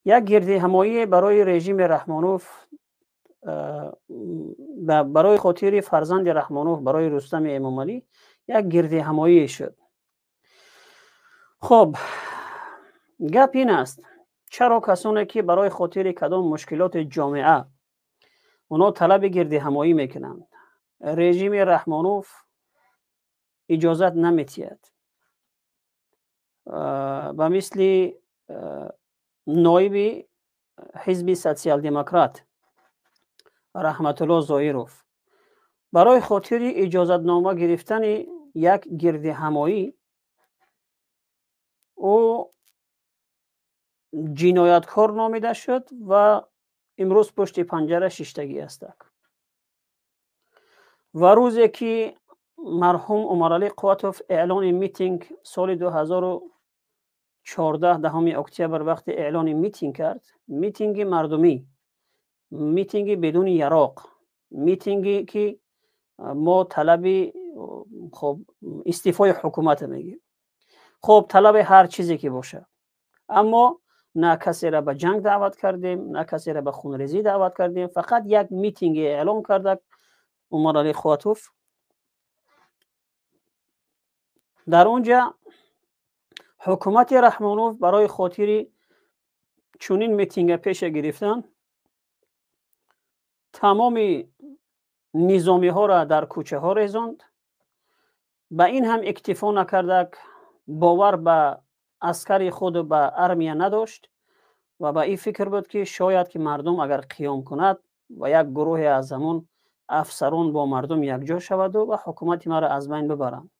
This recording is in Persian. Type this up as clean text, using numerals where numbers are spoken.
یک گردی همایی برای رژیم رحمانوف، برای خاطر فرزند رحمانوف، برای رستم امامعلی یک گردی همایی شد. خب گپ این است چرا کسانی که برای خاطر کدام مشکلات جامعه اونا طلب گردی همایی میکنند، رژیم رحمانوف اجازت نمیتید و مثل نایب حزب سوسیال دموکرات رحمت الله ظاهروف برای خاطر اجازت نامه گرفتن یک گرد همایی او جنایتکار نامیده شد و امروز پشت پنجره ششتگی است. و روزی که مرحوم عمرعلی قواتوف اعلان میتینگ سال 2014 دهم اکتبر وقت اعلان میتینگ کرد، میتینگ مردمی، میتینگ بدون یراق، میتینگی که ما طلب خب استعفای حکومت میگیم، خب طلب هر چیزی که باشه، اما نه کسی را به جنگ دعوت کردیم، نه کسی را به خونریزی دعوت کردیم، فقط یک میتینگ اعلام کرده عمرعلی قواتوف. در اونجا حکومت رحمانوف برای خاطر چونین میتینگ پیش گرفتن تمام نظامی ها را در کوچه ها ریزاند. به این هم اکتفا نکرده، باور به عسکر خود و به ارمیه نداشت و به این فکر بود که شاید که مردم اگر قیام کند و یک گروه از همون افسران با مردم یکجا شود و حکومت ما را از بین ببرند.